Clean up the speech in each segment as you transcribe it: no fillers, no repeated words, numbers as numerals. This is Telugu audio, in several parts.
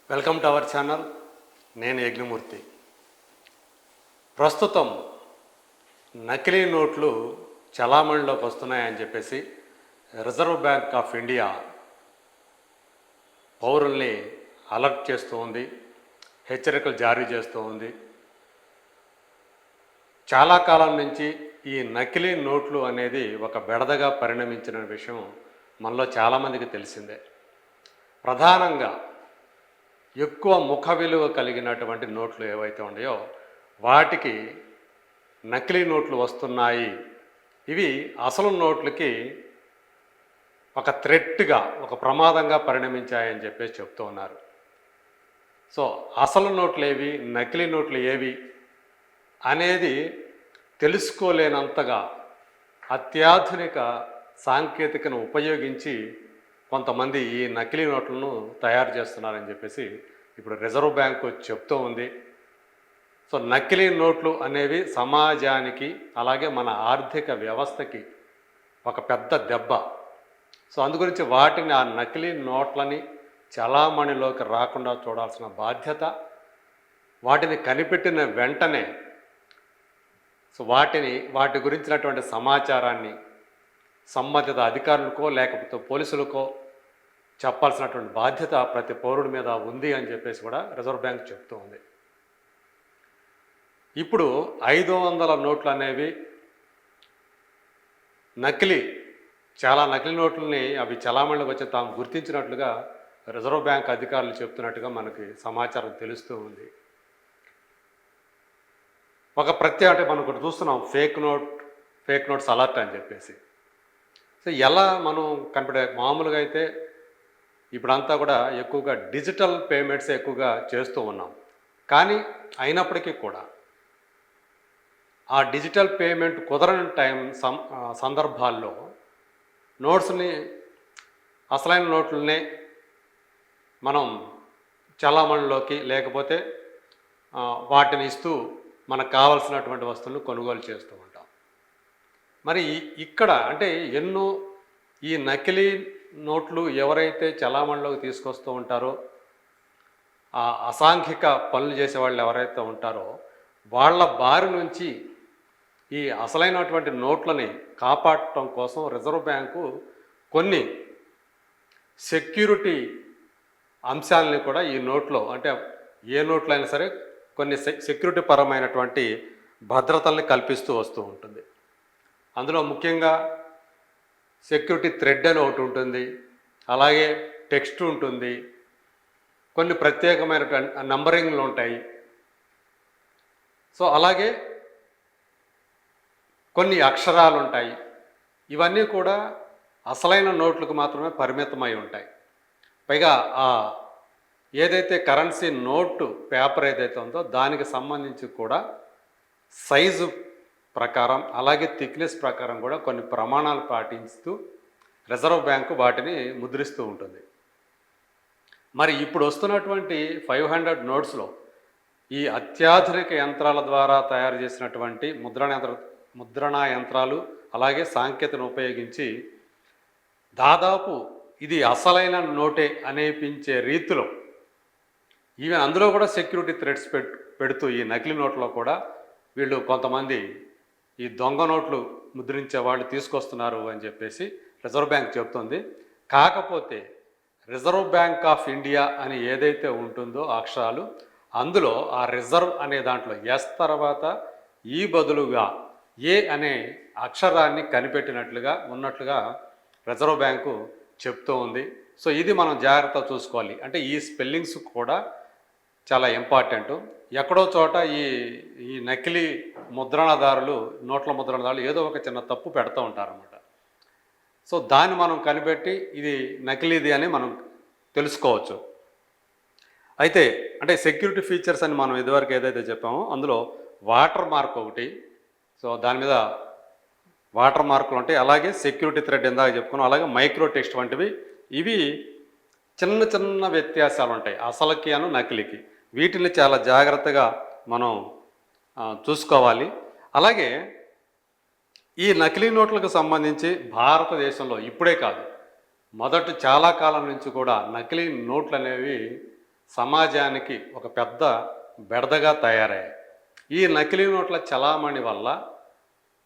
Welcome to our channel. నేను యజ్ఞమూర్తి. ప్రస్తుతం నకిలీ నోట్లు చలామణిలోకి వస్తున్నాయని చెప్పేసి రిజర్వ్ బ్యాంక్ ఆఫ్ ఇండియా పౌరుల్ని అలర్ట్ చేస్తూ ఉంది, హెచ్చరికలు జారీ చేస్తూ ఉంది. చాలా కాలం నుంచి ఈ నకిలీ నోట్లు అనేది ఒక బెడదగా పరిణమించిన విషయం మనలో చాలామందికి తెలిసిందే. ప్రధానంగా ఎక్కువ ముఖ విలువ కలిగినటువంటి నోట్లు ఏవైతే ఉన్నాయో వాటికి నకిలీ నోట్లు వస్తున్నాయి. ఇవి అసలు నోట్లకి ఒక థ్రెట్గా, ఒక ప్రమాదంగా పరిణమించాయని చెప్పేసి చెప్తూ ఉన్నారు. సో అసలు నోట్లు ఏవి, నకిలీ నోట్లు ఏవి అనేది తెలుసుకోలేనంతగా అత్యాధునిక సాంకేతికను ఉపయోగించి కొంతమంది ఈ నకిలీ నోట్లను తయారు చేస్తున్నారని చెప్పేసి ఇప్పుడు రిజర్వ్ బ్యాంకు చెప్తూ ఉంది. సో నకిలీ నోట్లు అనేవి సమాజానికి అలాగే మన ఆర్థిక వ్యవస్థకి ఒక పెద్ద దెబ్బ. సో అందుగురించి వాటిని, ఆ నకిలీ నోట్లని చలామణిలోకి రాకుండా చూడాల్సిన బాధ్యత, వాటిని కనిపెట్టిన వెంటనే వాటి గురించినటువంటి సమాచారాన్ని సంబంధిత అధికారులకో లేకపోతే పోలీసులకో చెప్పాల్సినటువంటి బాధ్యత ప్రతి పౌరుడి మీద ఉంది అని చెప్పేసి కూడా రిజర్వ్ బ్యాంక్ చెప్తూ ఉంది. ఇప్పుడు 500 నోట్లు అనేవి చాలా నకిలీ నోట్లని అవి చలామణిలోకి వచ్చి తాము గుర్తించినట్లుగా రిజర్వ్ బ్యాంక్ అధికారులు చెప్తున్నట్టుగా మనకి సమాచారం తెలుస్తూ ఉంది. అంటే మనం ఒకటి చూస్తున్నాం, ఫేక్ నోట్స్ అలర్ట్ అని చెప్పేసి. సో ఎలా మనం మామూలుగా అయితే ఇప్పుడంతా కూడా ఎక్కువగా డిజిటల్ పేమెంట్స్ ఎక్కువగా చేస్తూ ఉన్నాం. కానీ అయినప్పటికీ కూడా ఆ డిజిటల్ పేమెంట్ కుదరని సందర్భాల్లో అసలైన నోట్లనే మనం చలామణిలోకి లేకపోతే వాటిని ఇస్తూ మనకు కావాల్సినటువంటి వస్తువులను కొనుగోలు చేస్తూ ఉంటాం. మరి ఇక్కడ అంటే ఎన్నో ఈ నకిలీ నోట్లు ఎవరైతే చలామణిలోకి తీసుకొస్తూ ఉంటారో, ఆ అసాంఘిక పనులు చేసే వాళ్ళు ఎవరైతే ఉంటారో వాళ్ళ బారి నుంచి ఈ అసలైనటువంటి నోట్లని కాపాడటం కోసం రిజర్వ్ బ్యాంకు కొన్ని సెక్యూరిటీ అంశాలని కూడా ఈ నోట్లో, అంటే ఏ నోట్లో అయినా సరే కొన్ని సెక్యూరిటీ పరమైనటువంటి భద్రతల్ని కల్పిస్తూ వస్తూ ఉంటుంది. అందులో ముఖ్యంగా సెక్యూరిటీ థ్రెడ్ అని ఒకటి ఉంటుంది, అలాగే టెక్స్ట్ ఉంటుంది, కొన్ని ప్రత్యేకమైనటువంటి నంబరింగ్లు ఉంటాయి. సో అలాగే కొన్ని అక్షరాలు ఉంటాయి. ఇవన్నీ కూడా అసలైన నోట్లకు మాత్రమే పరిమితమై ఉంటాయి. పైగా ఏదైతే కరెన్సీ నోటు పేపర్ ఏదైతే ఉందో దానికి సంబంధించి కూడా సైజు ప్రకారం అలాగే థిక్నెస్ ప్రకారం కూడా కొన్ని ప్రమాణాలు పాటిస్తూ రిజర్వ్ బ్యాంకు వాటిని ముద్రిస్తూ ఉంటుంది. మరి ఇప్పుడు వస్తున్నటువంటి 500 నోట్స్లో ఈ అత్యాధునిక యంత్రాల ద్వారా తయారు చేసినటువంటి ముద్రణా యంత్రాలు అలాగే సాంకేతికను ఉపయోగించి దాదాపు ఇది అసలైన నోటే అనిపించే రీతిలో, ఈవెన్ అందులో కూడా సెక్యూరిటీ థ్రెడ్స్ పెడుతూ ఈ నకిలీ నోట్లో కూడా వీళ్ళు కొంతమంది ఈ దొంగ నోట్లు ముద్రించే వాళ్ళు తీసుకొస్తున్నారు అని చెప్పేసి రిజర్వ్ బ్యాంక్ చెబుతుంది. కాకపోతే రిజర్వ్ బ్యాంక్ ఆఫ్ ఇండియా అని ఏదైతే ఉంటుందో అక్షరాలు, అందులో ఆ రిజర్వ్ అనే దాంట్లో ఎస్ తర్వాత ఈ బదులుగా ఏ అనే అక్షరాన్ని కనిపెట్టినట్లుగా ఉన్నట్లుగా రిజర్వ్ బ్యాంకు చెప్తూ ఉంది. సో ఇది మనం జాగ్రత్త చూసుకోవాలి. అంటే ఈ స్పెల్లింగ్స్ కూడా చాలా ఇంపార్టెంట్. ఎక్కడో చోట ఈ నకిలీ నోట్ల ముద్రణదారులు ఏదో ఒక చిన్న తప్పు పెడుతూ ఉంటారన్నమాట. సో దాన్ని మనం కనిపెట్టి ఇది నకిలీది అని మనం తెలుసుకోవచ్చు. అయితే అంటే సెక్యూరిటీ ఫీచర్స్ అని మనం ఇదివరకు ఏదైతే చెప్పామో అందులో వాటర్ మార్క్ ఒకటి, సో దాని మీద వాటర్ మార్కులు ఉంటాయి. అలాగే సెక్యూరిటీ థ్రెడ్ ఇందాక చెప్పుకున్నాం, అలాగే మైక్రో టెక్స్ట్ వంటివి. ఇవి చిన్న చిన్న వ్యత్యాసాలు ఉంటాయి అసలుకి నకిలీకి. వీటిని చాలా జాగ్రత్తగా మనం చూసుకోవాలి. అలాగే ఈ నకిలీ నోట్లకు సంబంధించి భారతదేశంలో ఇప్పుడే కాదు, చాలా కాలం నుంచి కూడా నకిలీ నోట్లు అనేవి సమాజానికి ఒక పెద్ద బెడదగా తయారయ్యాయి. ఈ నకిలీ నోట్ల చలామణి వల్ల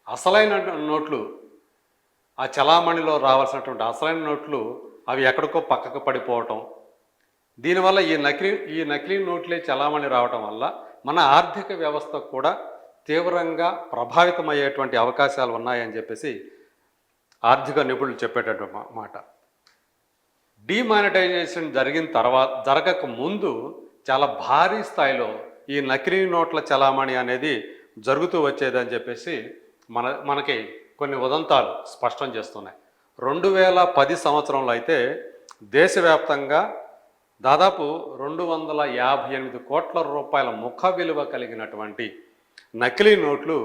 అసలైన నోట్లు, ఆ చలామణిలో రావాల్సినటువంటి అసలైన నోట్లు అవి ఎక్కడికో పక్కకు పడిపోవటం, దీనివల్ల ఈ నకిలీ నోట్లే చలామణి రావటం వల్ల మన ఆర్థిక వ్యవస్థ కూడా తీవ్రంగా ప్రభావితమయ్యేటువంటి అవకాశాలు ఉన్నాయని చెప్పేసి ఆర్థిక నిపుణులు చెప్పేటటువంటి మాట. డిమానిటైజేషన్ జరగక ముందు చాలా భారీ స్థాయిలో ఈ నకిలీ నోట్ల చలామణి అనేది జరుగుతూ వచ్చేదని చెప్పేసి మనకి కొన్ని ఉదంతాలు స్పష్టం చేస్తున్నాయి. 2010 సంవత్సరంలో అయితే దేశవ్యాప్తంగా దాదాపు 258 కోట్ల రూపాయల ముఖ విలువ కలిగినటువంటి నకిలీ నోట్లు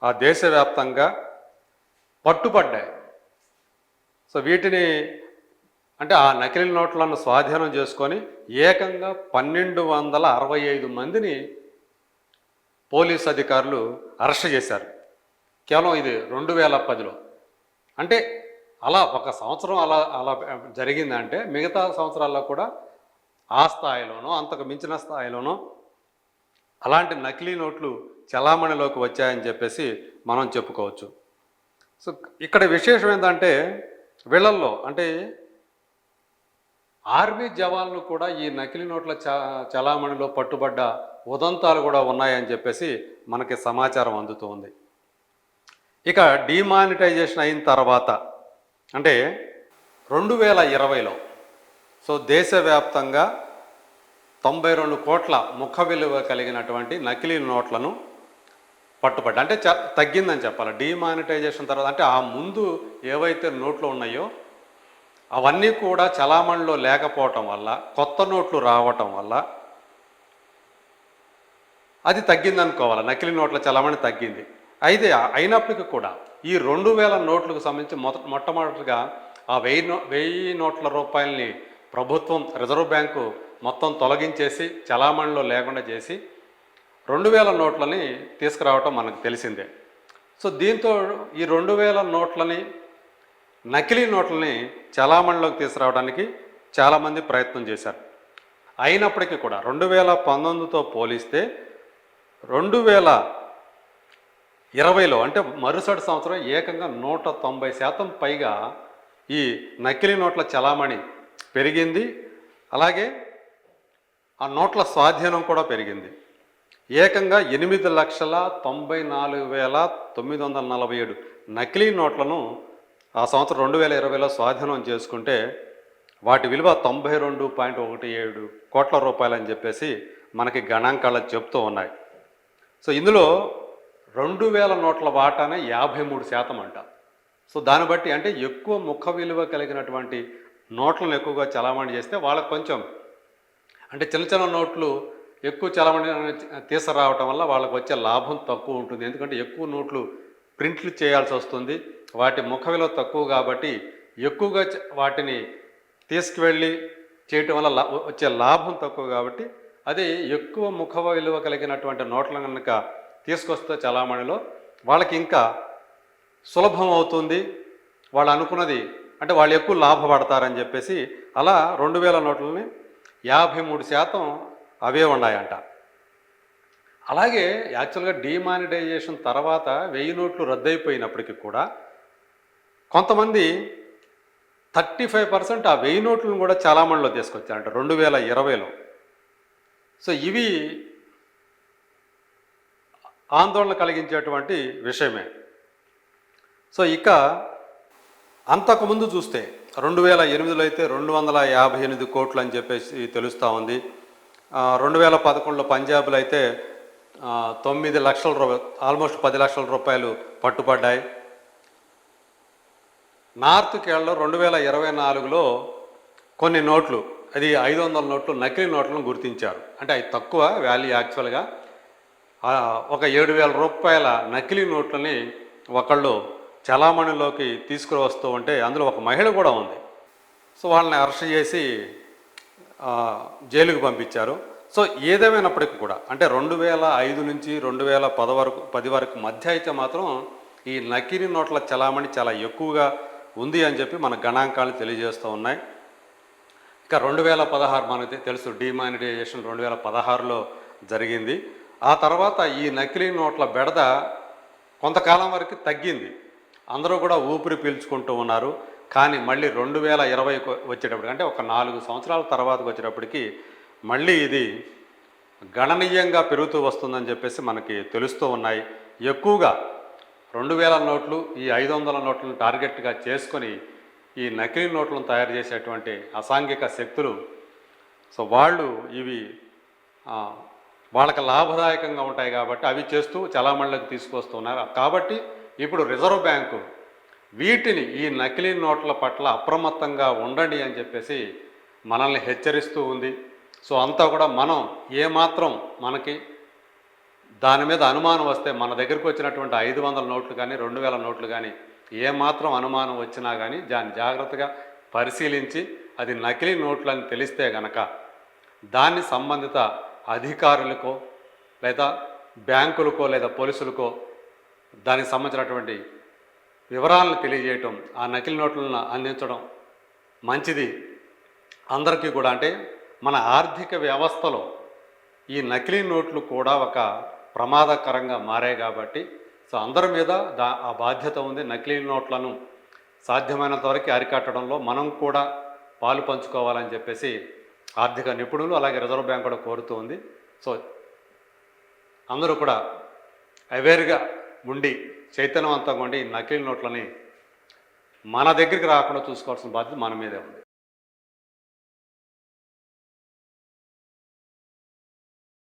ఆ దేశవ్యాప్తంగా పట్టుబడ్డాయి. సో వీటిని అంటే ఆ నకిలీ నోట్లను స్వాధీనం చేసుకొని ఏకంగా 1265 మందిని పోలీస్ అధికారులు అరెస్ట్ చేశారు. కేవలం ఇది 2010లో. అంటే అలా ఒక సంవత్సరం అలా అలా జరిగిందంటే మిగతా సంవత్సరాల్లో కూడా ఆ స్థాయిలోనో అంతకు మించిన స్థాయిలోనో అలాంటి నకిలీ నోట్లు చలామణిలోకి వచ్చాయని చెప్పేసి మనం చెప్పుకోవచ్చు. సో ఇక్కడ విశేషం ఏంటంటే వీళ్ళల్లో అంటే ఆర్మీ జవాన్లు కూడా ఈ నకిలీ నోట్ల చలామణిలో పట్టుబడ్డ ఉదంతాలు కూడా ఉన్నాయని చెప్పేసి మనకి సమాచారం అందుతుంది. ఇక డిమానిటైజేషన్ అయిన తర్వాత అంటే 2020లో సో దేశవ్యాప్తంగా 92 కోట్ల ముఖ విలువ కలిగినటువంటి నకిలీ నోట్లను పట్టుబడ్డా. అంటే తగ్గిందని చెప్పాలి. డిమానిటైజేషన్ తర్వాత అంటే ఆ ముందు ఏవైతే నోట్లు ఉన్నాయో అవన్నీ కూడా చలామణిలో లేకపోవటం వల్ల, కొత్త నోట్లు రావటం వల్ల అది తగ్గిందనుకోవాలి. నకిలీ నోట్ల చలామణి తగ్గింది. అయితే అయినప్పటికీ కూడా ఈ 2000 నోట్లకు సంబంధించి మొట్టమొదటిగా ఆ 1000 నోట్ల రూపాయలని ప్రభుత్వం రిజర్వ్ బ్యాంకు మొత్తం తొలగించేసి చలామణిలో లేకుండా చేసి 2000 నోట్లని తీసుకురావటం మనకు తెలిసిందే. సో దీంతో ఈ 2000 నోట్లని, నకిలీ నోట్లని చలామణిలోకి తీసుకురావడానికి చాలామంది ప్రయత్నం చేశారు. అయినప్పటికీ కూడా 2019తో పోలిస్తే 2020లో అంటే మరుసటి సంవత్సరం ఏకంగా 190% పైగా ఈ నకిలీ నోట్ల చలామణి పెరిగింది. అలాగే ఆ నోట్ల స్వాధీనం కూడా పెరిగింది. ఏకంగా 8,94,947 నకిలీ నోట్లను ఆ సంవత్సరం 2020లో స్వాధీనం చేసుకుంటే వాటి విలువ 92.17 కోట్ల రూపాయలు అని చెప్పేసి మనకి గణాంకాలు చెప్తూ ఉన్నాయి. సో ఇందులో 2000 నోట్ల వాటానే 53% అంట. సో దాన్ని బట్టి అంటే ఎక్కువ ముఖ విలువ కలిగినటువంటి నోట్లను ఎక్కువగా చలామణి చేస్తే వాళ్ళకు కొంచెం అంటే చిన్న చిన్న నోట్లు ఎక్కువ చలామణి తీసుకురావటం వల్ల వాళ్ళకు వచ్చే లాభం తక్కువ ఉంటుంది. ఎందుకంటే ఎక్కువ నోట్లు ప్రింట్లు చేయాల్సి వస్తుంది. వాటి ముఖ విలువ తక్కువ కాబట్టి ఎక్కువగా వాటిని తీసుకువెళ్ళి చేయటం వల్ల వచ్చే లాభం తక్కువ కాబట్టి అది ఎక్కువ ముఖ విలువ కలిగినటువంటి నోట్లను కనుక తీసుకొస్తే చలామణిలో వాళ్ళకి ఇంకా సులభం అవుతుంది. వాళ్ళు అనుకున్నది అంటే వాళ్ళు ఎక్కువ లాభపడతారని చెప్పేసి అలా 2000 నోట్లని 53% అవే ఉన్నాయంట. అలాగే యాక్చువల్గా డిమానిటైజేషన్ తర్వాత 1000 నోట్లు రద్దయిపోయినప్పటికీ కూడా కొంతమంది 35% ఆ 1000 నోట్లను కూడా చలామణిలో తీసుకొచ్చారంట 2020లో. సో ఇవి ఆందోళన కలిగించేటువంటి విషయమే. సో ఇక అంతకుముందు చూస్తే 2008లో అయితే 258 కోట్లు అని చెప్పేసి తెలుస్తూ ఉంది. 2011లో పంజాబ్లో అయితే 9 లక్షల రూపాయలు, ఆల్మోస్ట్ 10 లక్షల రూపాయలు పట్టుబడ్డాయి. నార్త్ కేరళలో 2024లో కొన్ని నోట్లు, అది 500 నోట్లు నకిలీ నోట్లను గుర్తించారు. అంటే అవి తక్కువ వాల్యూ. యాక్చువల్గా ఒక 7,000 రూపాయల నకిలీ నోట్లని ఒకళ్ళు చలామణిలోకి తీసుకువస్తూ ఉంటే అందులో ఒక మహిళ కూడా ఉంది. సో వాళ్ళని అరెస్ట్ చేసి జైలుకు పంపించారు. సో ఏదేమైనప్పటికీ కూడా అంటే 2005 నుంచి 2010 వరకు మధ్య అయితే మాత్రం ఈ నకిలీ నోట్ల చలామణి చాలా ఎక్కువగా ఉంది అని చెప్పి మన గణాంకాలు తెలియజేస్తూ ఉన్నాయి. ఇక 2016 మనకి తెలుసు డిమానిటైజేషన్ 2016లో జరిగింది. ఆ తర్వాత ఈ నకిలీ నోట్ల బెడద కొంతకాలం వరకు తగ్గింది. అందరూ కూడా ఊపిరి పీల్చుకుంటూ ఉన్నారు. కానీ మళ్ళీ 2020 వచ్చేటప్పటికి అంటే ఒక 4 సంవత్సరాల తర్వాతకు వచ్చేటప్పటికి మళ్ళీ ఇది గణనీయంగా పెరుగుతూ వస్తుందని చెప్పేసి మనకి తెలుస్తూ ఉన్నాయి. ఎక్కువగా 2000 నోట్లు, ఈ 500 నోట్లను టార్గెట్గా చేసుకొని ఈ నకిలీ నోట్లను తయారు చేసేటువంటి అసాంఘిక శక్తులు వాళ్ళు ఇవి వాళ్ళకి లాభదాయకంగా ఉంటాయి కాబట్టి అవి చేస్తూ చలామణిలోకి తీసుకొస్తున్నారు. కాబట్టి ఇప్పుడు రిజర్వ్ బ్యాంకు వీటిని ఈ నకిలీ నోట్ల పట్ల అప్రమత్తంగా ఉండండి అని చెప్పేసి మనల్ని హెచ్చరిస్తూ ఉంది. అంతా కూడా మనం ఏమాత్రం మనకి దాని మీద అనుమానం వస్తే మన దగ్గరికి వచ్చినటువంటి 500 నోట్లు కానీ 2000 నోట్లు కానీ ఏమాత్రం అనుమానం వచ్చినా కానీ దాన్ని జాగ్రత్తగా పరిశీలించి అది నకిలీ నోట్లు అని తెలిస్తే గనక దాన్ని సంబంధిత అధికారులకో లేదా బ్యాంకులకో లేదా పోలీసులకో దానికి సంబంధించినటువంటి వివరాలను తెలియజేయటం, ఆ నకిలీ నోట్లను అందించడం మంచిది. అందరికీ కూడా అంటే మన ఆర్థిక వ్యవస్థలో ఈ నకిలీ నోట్లు కూడా ఒక ప్రమాదకరంగా మారాయి కాబట్టి అందరి మీద ఆ బాధ్యత ఉంది. నకిలీ నోట్లను సాధ్యమైనంత వరకు అరికట్టడంలో మనం కూడా పాలు పంచుకోవాలని చెప్పేసి ఆర్థిక నిపుణులు అలాగే రిజర్వ్ బ్యాంక్ కూడా కోరుతూ ఉంది. అందరూ కూడా అవేర్గా ఉండి చైతన్యవంతంగా ఉండి నకిలీ నోట్లని మన దగ్గరికి రాకుండా చూసుకోవాల్సిన బాధ్యత మన మీదే ఉంది.